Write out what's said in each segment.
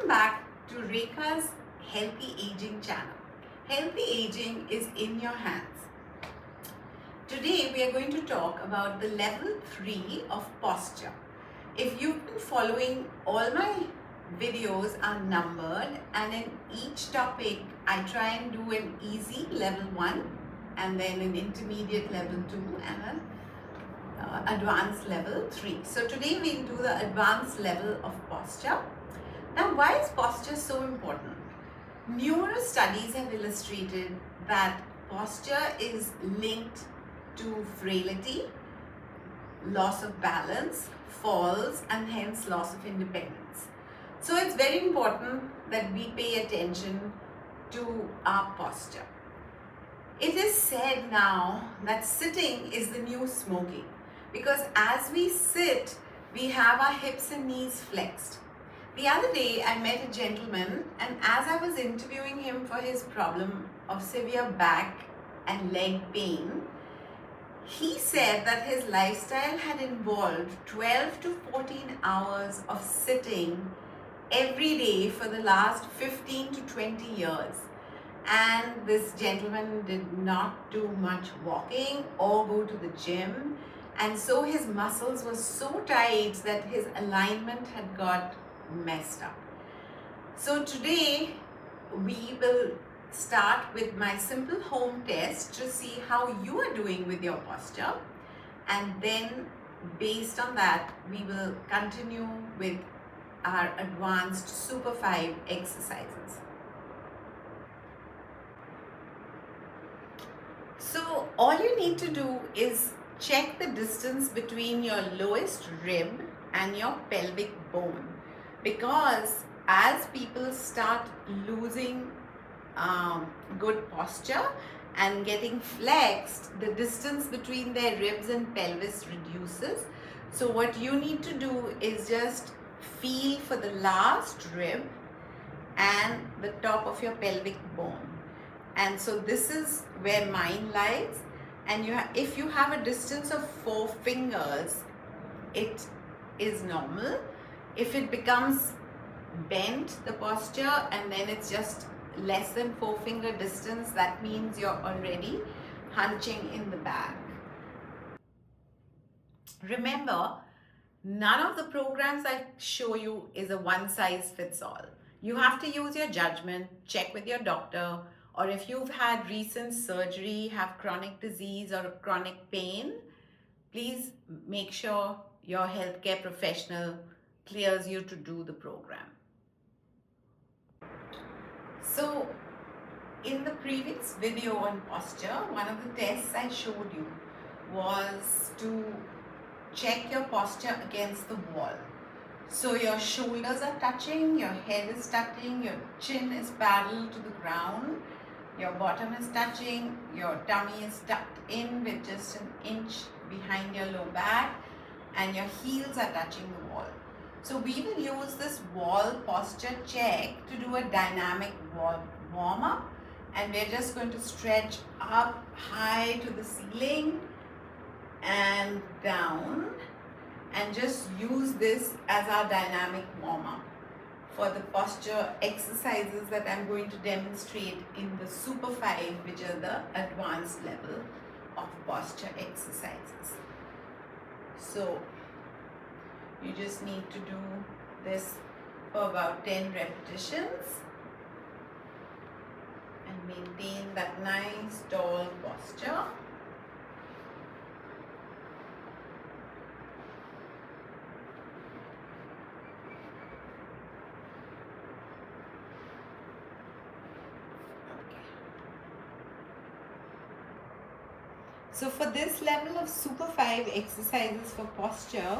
Welcome back to Rekha's Healthy Aging channel. Healthy aging is in your hands. Today we are going to talk about the level 3 of posture. If you've been following, all my videos are numbered, and in each topic I try and do an easy level 1 and then an intermediate level 2 and an advanced level 3. So today we'll do the advanced level of posture. Now, why is posture so important? Numerous studies have illustrated that posture is linked to frailty, loss of balance, falls, and hence loss of independence. So it's very important that we pay attention to our posture. It is said now that sitting is the new smoking, because as we sit, we have our hips and knees flexed. The other day, I met a gentleman, and as I was interviewing him for his problem of severe back and leg pain, he said that his lifestyle had involved 12 to 14 hours of sitting every day for the last 15 to 20 years. And this gentleman did not do much walking or go to the gym. And so his muscles were so tight that his alignment had got messed up. So today we will start with my simple home test to see how you are doing with your posture, and then based on that we will continue with our advanced Super 5 exercises. So all you need to do is check the distance between your lowest rib and your pelvic bone, because as people start losing good posture and getting flexed, the distance between their ribs and pelvis reduces. So what you need to do is just feel for the last rib and the top of your pelvic bone. And so this is where mine lies, and if you have a distance of 4 fingers, it is normal. If it becomes bent, the posture, and then it's just less than 4 finger distance, that means you're already hunching in the back. Remember, none of the programs I show you is a one size fits all. You have to use your judgment, check with your doctor, or if you've had recent surgery, have chronic disease or chronic pain, please make sure your healthcare professional clears you to do the program. So in the previous video on posture, one of the tests I showed you was to check your posture against the wall. So your shoulders are touching, your head is touching, your chin is parallel to the ground, your bottom is touching, your tummy is tucked in with just an inch behind your low back, and your heels are touching the wall. So we will use this wall posture check to do a dynamic warm up, and we're just going to stretch up high to the ceiling and down, and just use this as our dynamic warm up for the posture exercises that I'm going to demonstrate in the Super 5, which are the advanced level of posture exercises. So you just need to do this for about 10 repetitions and maintain that nice tall posture. So for this level of Super 5 exercises for posture,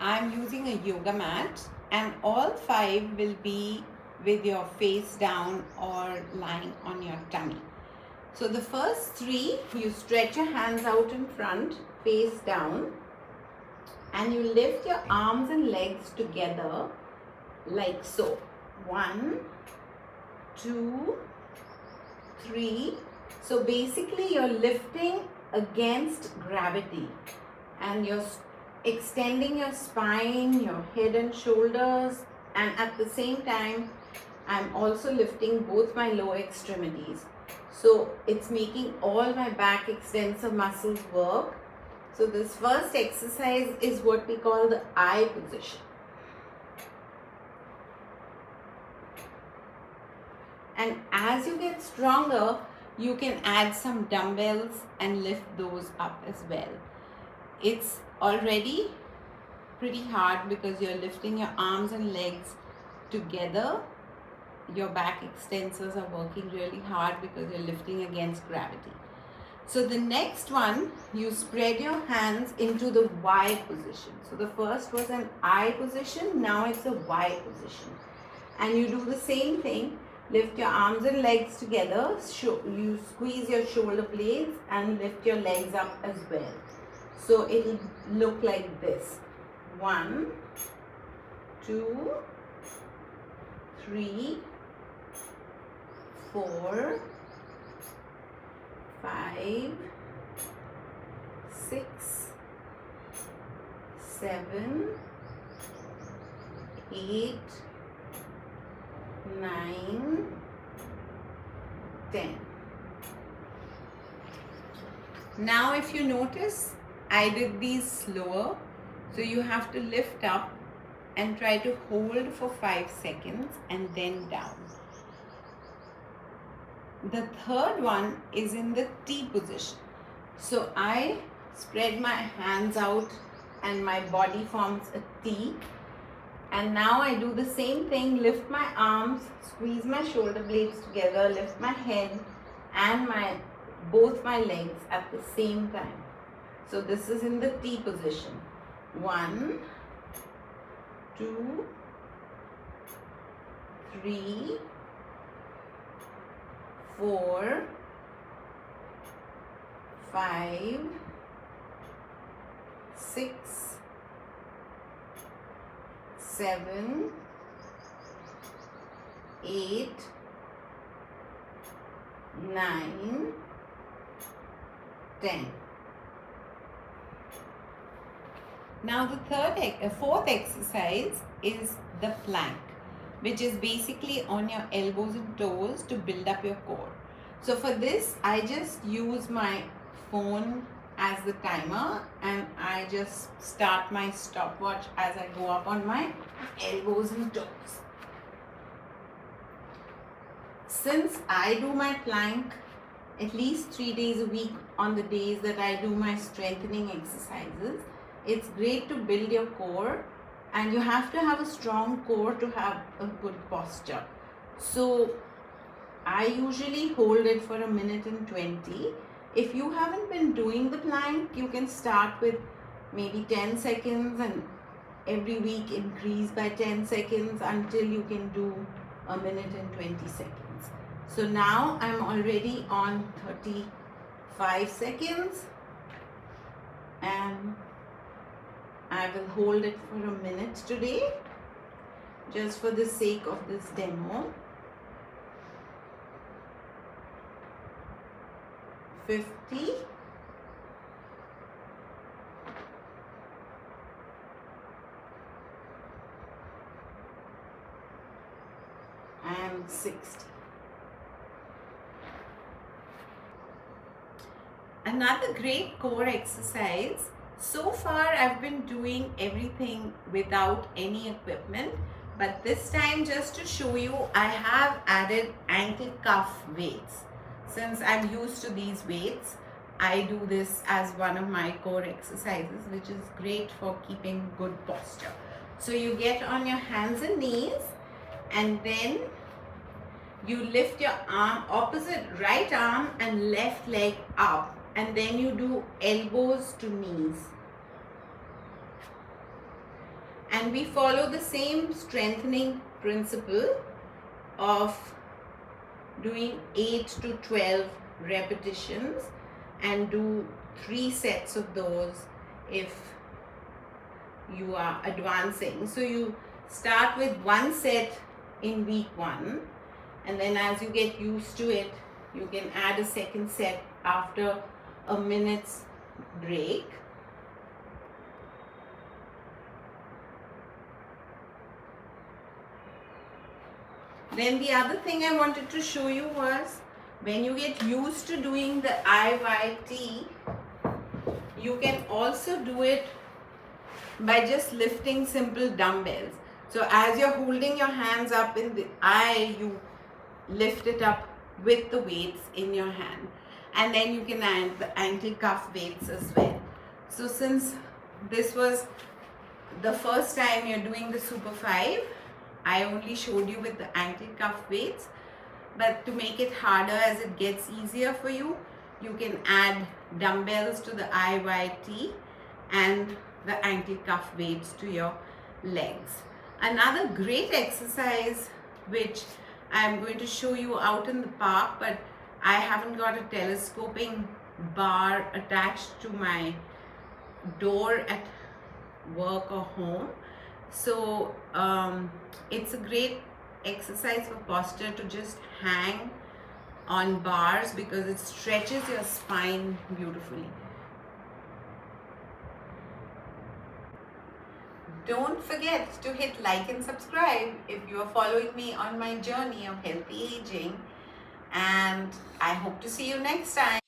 I'm using a yoga mat, and all 5 will be with your face down or lying on your tummy. So the first 3, you stretch your hands out in front, face down, and you lift your arms and legs together like so. 1, 2, 3. So basically you're lifting against gravity, and you're extending your spine, your head and shoulders, and at the same time I'm also lifting both my lower extremities. So it's making all my back extensor muscles work. So this first exercise is what we call the I position. And as you get stronger, you can add some dumbbells and lift those up as well. It's already pretty hard because you're lifting your arms and legs together. Your back extensors are working really hard because you're lifting against gravity. So the next one, you spread your hands into the Y position. So the first was an I position, now it's a Y position. And you do the same thing, lift your arms and legs together, you squeeze your shoulder blades and lift your legs up as well. So it'll look like this. 1, 2, 3, 4, 5, 6, 7, 8, 9, 10. Now if you notice, I did these slower. So you have to lift up and try to hold for 5 seconds and then down. The third one is in the T position. So I spread my hands out and my body forms a T. And now I do the same thing, lift my arms, squeeze my shoulder blades together, lift my head and both my legs at the same time. So this is in the T position. 1, 2, 3, 4, 5, 6, 7, 8, 9, 10. Now the fourth exercise is the plank, which is basically on your elbows and toes to build up your core. So for this, I just use my phone as the timer and I just start my stopwatch as I go up on my elbows and toes. Since I do my plank at least 3 days a week on the days that I do my strengthening exercises, it's great to build your core, and you have to have a strong core to have a good posture. So I usually hold it for 1:20. If you haven't been doing the plank, you can start with maybe 10 seconds and every week increase by 10 seconds until you can do 1:20. So now I'm already on 35 seconds and I will hold it for a minute today, just for the sake of this demo. 50, and 60. Another great core exercise. So far I've been doing everything without any equipment, but this time, just to show you, I have added ankle cuff weights. Since I'm used to these weights, I do this as one of my core exercises, which is great for keeping good posture. So you get on your hands and knees and then you lift your arm, opposite right arm and left leg up, and then you do elbows to knees. And we follow the same strengthening principle of doing 8 to 12 repetitions and do 3 sets of those if you are advancing. So you start with 1 set in week 1, and then as you get used to it, you can add a second set after a minute's break. Then the other thing I wanted to show you was, when you get used to doing the IYT, you can also do it by just lifting simple dumbbells. So as you're holding your hands up in the I, you lift it up with the weights in your hand, and then you can add the ankle cuff weights as well. So since this was the first time you're doing the Super 5, I only showed you with the ankle cuff weights, but to make it harder as it gets easier for you, you can add dumbbells to the IYT and the ankle cuff weights to your legs. Another great exercise which I'm going to show you out in the park, but I haven't got a telescoping bar attached to my door at work or home. So it's a great exercise for posture to just hang on bars because it stretches your spine beautifully. Don't forget to hit like and subscribe if you are following me on my journey of healthy aging, and I hope to see you next time.